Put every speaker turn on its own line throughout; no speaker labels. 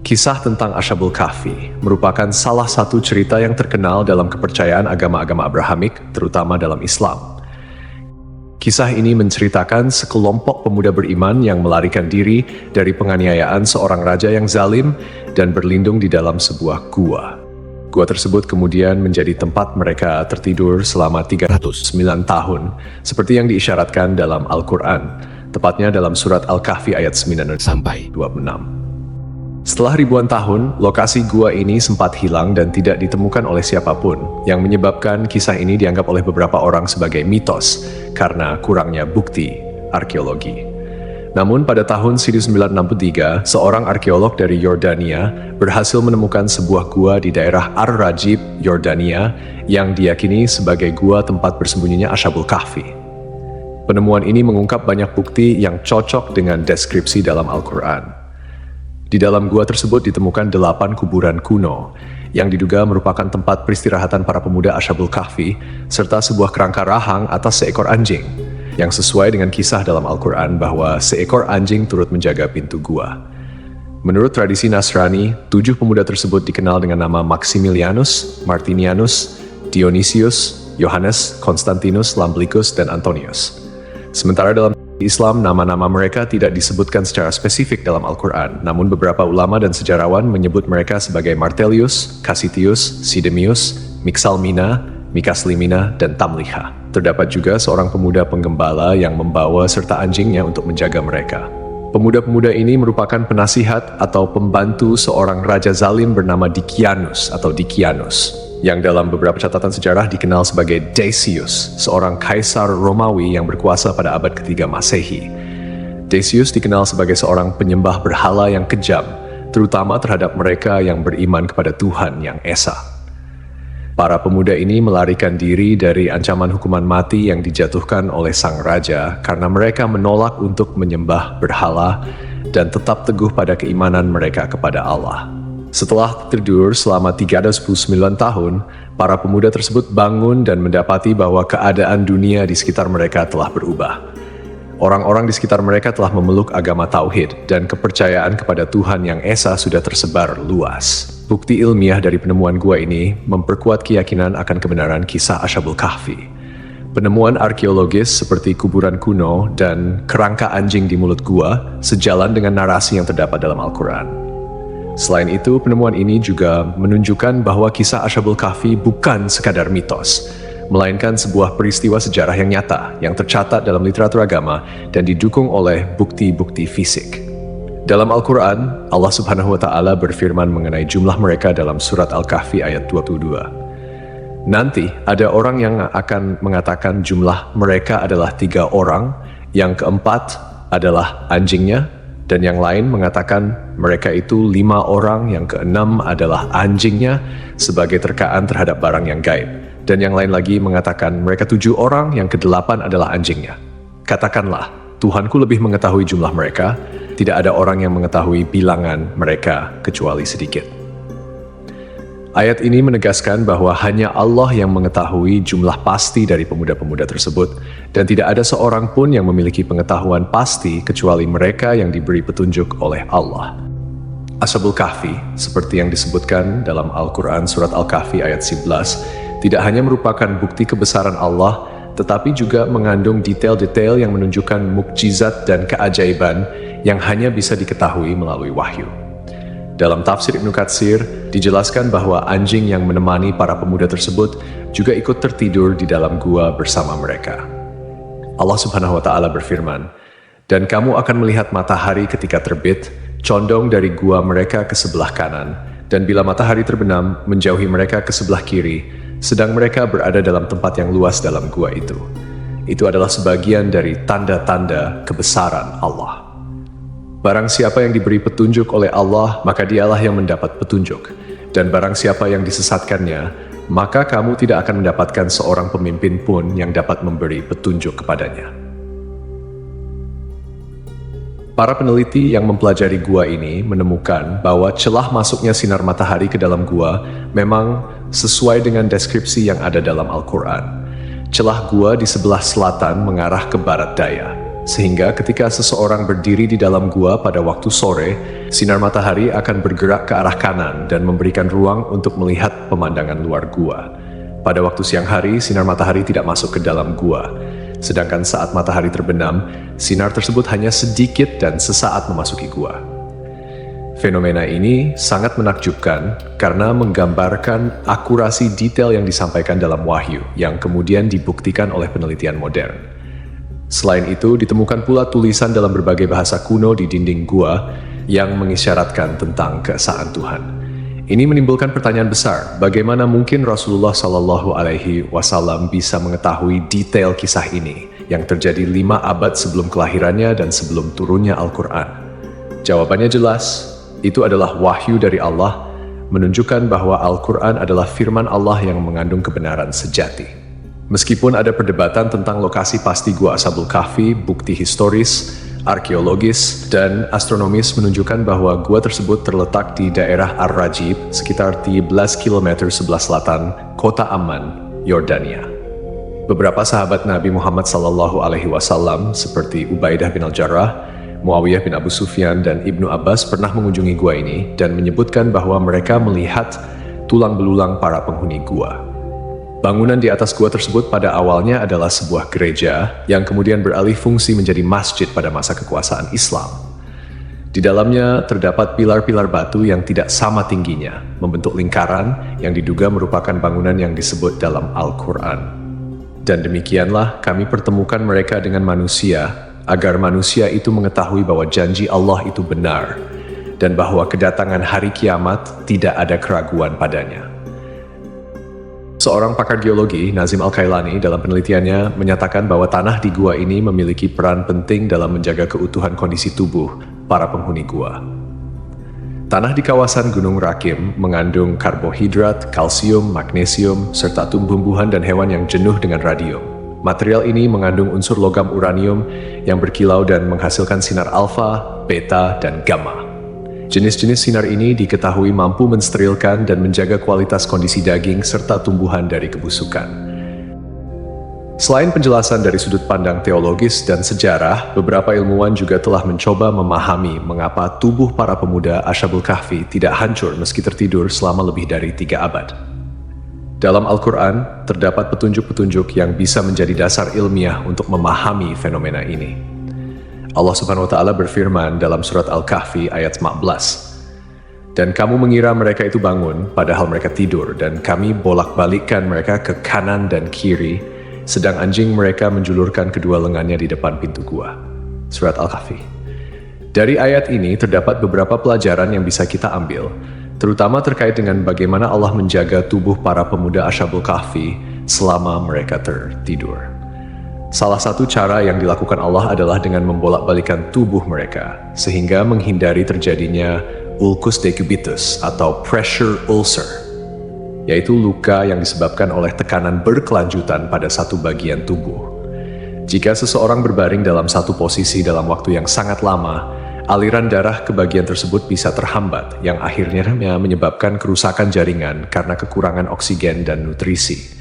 Kisah tentang Ashabul Kahfi merupakan salah satu cerita yang terkenal dalam kepercayaan agama-agama Abrahamik, terutama dalam Islam. Kisah ini menceritakan sekelompok pemuda beriman yang melarikan diri dari penganiayaan seorang raja yang zalim dan berlindung di dalam sebuah gua. Gua tersebut kemudian menjadi tempat mereka tertidur selama 309 tahun, seperti yang diisyaratkan dalam Al-Quran, tepatnya dalam surat Al-Kahfi ayat 9 sampai 26. Setelah ribuan tahun, lokasi gua ini sempat hilang dan tidak ditemukan oleh siapapun, yang menyebabkan kisah ini dianggap oleh beberapa orang sebagai mitos karena kurangnya bukti arkeologi. Namun pada tahun 1963, seorang arkeolog dari Yordania berhasil menemukan sebuah gua di daerah Ar-Rajib, Yordania, yang diyakini sebagai gua tempat bersembunyinya Ashabul Kahfi. Penemuan ini mengungkap banyak bukti yang cocok dengan deskripsi dalam Al-Quran. Di dalam gua tersebut ditemukan 8 kuburan kuno, yang diduga merupakan tempat peristirahatan para pemuda Ashabul Kahfi, serta sebuah kerangka rahang atas seekor anjing, yang sesuai dengan kisah dalam Al-Quran bahwa seekor anjing turut menjaga pintu gua. Menurut tradisi Nasrani, 7 pemuda tersebut dikenal dengan nama Maximilianus, Martinianus, Dionysius, Yohanes, Konstantinus, Lamblicus, dan Antonius. Sementara dalam Islam, nama-nama mereka tidak disebutkan secara spesifik dalam Al-Quran, namun beberapa ulama dan sejarawan menyebut mereka sebagai Martellius, Cassitius, Sidemius, Mixalmina, Mikaslimina, dan Tamliha. Terdapat juga seorang pemuda penggembala yang membawa serta anjingnya untuk menjaga mereka. Pemuda-pemuda ini merupakan penasihat atau pembantu seorang raja zalim bernama Dikianus atau Dikianus, yang dalam beberapa catatan sejarah dikenal sebagai Decius, seorang kaisar Romawi yang berkuasa pada abad ke-3 Masehi. Decius dikenal sebagai seorang penyembah berhala yang kejam, terutama terhadap mereka yang beriman kepada Tuhan yang Esa. Para pemuda ini melarikan diri dari ancaman hukuman mati yang dijatuhkan oleh sang raja karena mereka menolak untuk menyembah berhala dan tetap teguh pada keimanan mereka kepada Allah. Setelah tidur selama 309 tahun, para pemuda tersebut bangun dan mendapati bahwa keadaan dunia di sekitar mereka telah berubah. Orang-orang di sekitar mereka telah memeluk agama Tauhid dan kepercayaan kepada Tuhan yang Esa sudah tersebar luas. Bukti ilmiah dari penemuan gua ini memperkuat keyakinan akan kebenaran kisah Ashabul Kahfi. Penemuan arkeologis seperti kuburan kuno dan kerangka anjing di mulut gua sejalan dengan narasi yang terdapat dalam Al-Quran. Selain itu, penemuan ini juga menunjukkan bahwa kisah Ashabul Kahfi bukan sekadar mitos, melainkan sebuah peristiwa sejarah yang nyata, yang tercatat dalam literatur agama dan didukung oleh bukti-bukti fisik. Dalam Al-Quran, Allah Subhanahu wa Ta'ala berfirman mengenai jumlah mereka dalam surat Al-Kahfi ayat 22. Nanti ada orang yang akan mengatakan jumlah mereka adalah 3 orang, yang keempat adalah anjingnya, dan yang lain mengatakan mereka itu 5 orang, yang keenam adalah anjingnya sebagai terkaan terhadap barang yang gaib. Dan yang lain lagi mengatakan mereka 7 orang, yang ke-8 adalah anjingnya. Katakanlah, Tuhanku lebih mengetahui jumlah mereka, tidak ada orang yang mengetahui bilangan mereka kecuali sedikit. Ayat ini menegaskan bahwa hanya Allah yang mengetahui jumlah pasti dari pemuda-pemuda tersebut, dan tidak ada seorang pun yang memiliki pengetahuan pasti kecuali mereka yang diberi petunjuk oleh Allah. Ashabul Kahfi, seperti yang disebutkan dalam Al-Quran surat Al-Kahfi ayat 11, tidak hanya merupakan bukti kebesaran Allah, tetapi juga mengandung detail-detail yang menunjukkan mukjizat dan keajaiban yang hanya bisa diketahui melalui wahyu. Dalam tafsir Ibnu Katsir, dijelaskan bahwa anjing yang menemani para pemuda tersebut juga ikut tertidur di dalam gua bersama mereka. Allah Subhanahu wa Ta'ala berfirman, "Dan kamu akan melihat matahari ketika terbit, condong dari gua mereka ke sebelah kanan, dan bila matahari terbenam, menjauhi mereka ke sebelah kiri, sedang mereka berada dalam tempat yang luas dalam gua itu." Itu adalah sebagian dari tanda-tanda kebesaran Allah. Barang siapa yang diberi petunjuk oleh Allah, maka dialah yang mendapat petunjuk. Dan barang siapa yang disesatkannya, maka kamu tidak akan mendapatkan seorang pemimpin pun yang dapat memberi petunjuk kepadanya. Para peneliti yang mempelajari gua ini menemukan bahwa celah masuknya sinar matahari ke dalam gua memang sesuai dengan deskripsi yang ada dalam Al-Quran. Celah gua di sebelah selatan mengarah ke barat daya, sehingga ketika seseorang berdiri di dalam gua pada waktu sore, sinar matahari akan bergerak ke arah kanan dan memberikan ruang untuk melihat pemandangan luar gua. Pada waktu siang hari, sinar matahari tidak masuk ke dalam gua, sedangkan saat matahari terbenam, sinar tersebut hanya sedikit dan sesaat memasuki gua. Fenomena ini sangat menakjubkan karena menggambarkan akurasi detail yang disampaikan dalam wahyu yang kemudian dibuktikan oleh penelitian modern. Selain itu, ditemukan pula tulisan dalam berbagai bahasa kuno di dinding gua yang mengisyaratkan tentang keesaan Tuhan. Ini menimbulkan pertanyaan besar, bagaimana mungkin Rasulullah Shallallahu Alaihi Wasallam bisa mengetahui detail kisah ini yang terjadi 5 abad sebelum kelahirannya dan sebelum turunnya Al-Quran? Jawabannya jelas. Itu adalah wahyu dari Allah, menunjukkan bahwa Al-Quran adalah firman Allah yang mengandung kebenaran sejati. Meskipun ada perdebatan tentang lokasi pasti Gua Ashabul Kahfi, bukti historis, arkeologis, dan astronomis menunjukkan bahwa gua tersebut terletak di daerah Ar-Rajib, sekitar 13 km sebelah selatan kota Amman, Yordania. Beberapa sahabat Nabi Muhammad SAW seperti Ubaidah bin Al-Jarrah, Muawiyah bin Abu Sufyan, dan Ibnu Abbas pernah mengunjungi gua ini dan menyebutkan bahwa mereka melihat tulang belulang para penghuni gua. Bangunan di atas gua tersebut pada awalnya adalah sebuah gereja yang kemudian beralih fungsi menjadi masjid pada masa kekuasaan Islam. Di dalamnya terdapat pilar-pilar batu yang tidak sama tingginya, membentuk lingkaran yang diduga merupakan bangunan yang disebut dalam Al-Quran. Dan demikianlah kami pertemukan mereka dengan manusia, agar manusia itu mengetahui bahwa janji Allah itu benar, dan bahwa kedatangan hari kiamat tidak ada keraguan padanya. Seorang pakar geologi, Nazim Al-Kailani, dalam penelitiannya menyatakan bahwa tanah di gua ini memiliki peran penting dalam menjaga keutuhan kondisi tubuh para penghuni gua. Tanah di kawasan Gunung Rakim mengandung karbohidrat, kalsium, magnesium, serta tumbuh-tumbuhan dan hewan yang jenuh dengan radium. Material ini mengandung unsur logam uranium yang berkilau dan menghasilkan sinar alfa, beta, dan gamma. Jenis-jenis sinar ini diketahui mampu mensterilkan dan menjaga kualitas kondisi daging serta tumbuhan dari kebusukan. Selain penjelasan dari sudut pandang teologis dan sejarah, beberapa ilmuwan juga telah mencoba memahami mengapa tubuh para pemuda Ashabul Kahfi tidak hancur meski tertidur selama lebih dari 3 abad. Dalam Al-Quran, terdapat petunjuk-petunjuk yang bisa menjadi dasar ilmiah untuk memahami fenomena ini. Allah Subhanahu wa Ta'ala berfirman dalam surat Al-Kahfi ayat 14, "Dan kamu mengira mereka itu bangun, padahal mereka tidur, dan kami bolak-balikkan mereka ke kanan dan kiri, sedang anjing mereka menjulurkan kedua lengannya di depan pintu gua." Surat Al-Kahfi. Dari ayat ini terdapat beberapa pelajaran yang bisa kita ambil, terutama terkait dengan bagaimana Allah menjaga tubuh para pemuda Ashabul Kahfi selama mereka tertidur. Salah satu cara yang dilakukan Allah adalah dengan membolak-balikan tubuh mereka, sehingga menghindari terjadinya ulcus decubitus atau pressure ulcer, yaitu luka yang disebabkan oleh tekanan berkelanjutan pada satu bagian tubuh. Jika seseorang berbaring dalam satu posisi dalam waktu yang sangat lama, aliran darah ke bagian tersebut bisa terhambat, yang akhirnya menyebabkan kerusakan jaringan karena kekurangan oksigen dan nutrisi.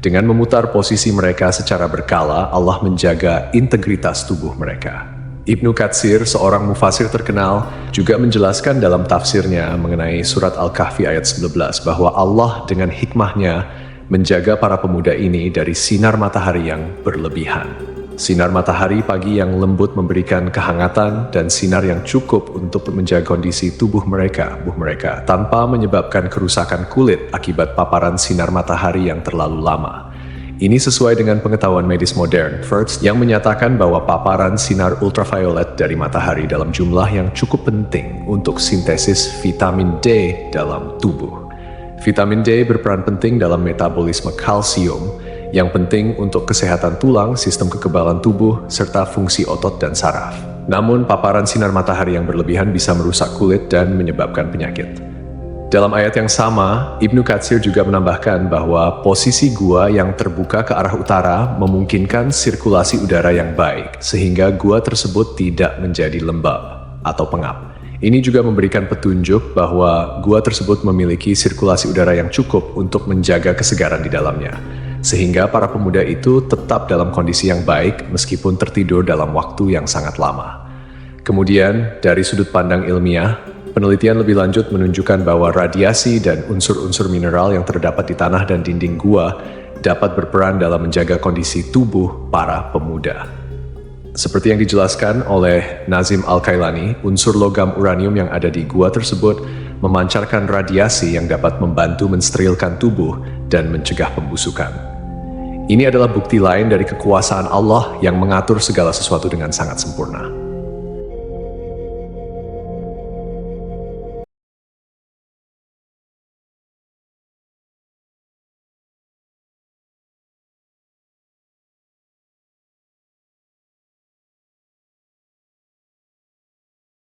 Dengan memutar posisi mereka secara berkala, Allah menjaga integritas tubuh mereka. Ibnu Katsir, seorang mufasir terkenal, juga menjelaskan dalam tafsirnya mengenai surat Al-Kahfi ayat 19 bahwa Allah dengan hikmahnya menjaga para pemuda ini dari sinar matahari yang berlebihan. Sinar matahari pagi yang lembut memberikan kehangatan dan sinar yang cukup untuk menjaga kondisi tubuh mereka tanpa menyebabkan kerusakan kulit akibat paparan sinar matahari yang terlalu lama. Ini sesuai dengan pengetahuan medis modern, First, yang menyatakan bahwa paparan sinar ultraviolet dari matahari dalam jumlah yang cukup penting untuk sintesis vitamin D dalam tubuh. Vitamin D berperan penting dalam metabolisme kalsium, yang penting untuk kesehatan tulang, sistem kekebalan tubuh, serta fungsi otot dan saraf. Namun, paparan sinar matahari yang berlebihan bisa merusak kulit dan menyebabkan penyakit. Dalam ayat yang sama, Ibnu Katsir juga menambahkan bahwa posisi gua yang terbuka ke arah utara memungkinkan sirkulasi udara yang baik, sehingga gua tersebut tidak menjadi lembab atau pengap. Ini juga memberikan petunjuk bahwa gua tersebut memiliki sirkulasi udara yang cukup untuk menjaga kesegaran di dalamnya. sehingga para pemuda itu tetap dalam kondisi yang baik meskipun tertidur dalam waktu yang sangat lama. Kemudian, dari sudut pandang ilmiah, penelitian lebih lanjut menunjukkan bahwa radiasi dan unsur-unsur mineral yang terdapat di tanah dan dinding gua dapat berperan dalam menjaga kondisi tubuh para pemuda. Seperti yang dijelaskan oleh Nazim Al-Kailani, unsur logam uranium yang ada di gua tersebut memancarkan radiasi yang dapat membantu mensterilkan tubuh dan mencegah pembusukan. Ini adalah bukti lain dari kekuasaan Allah yang mengatur segala sesuatu dengan sangat sempurna.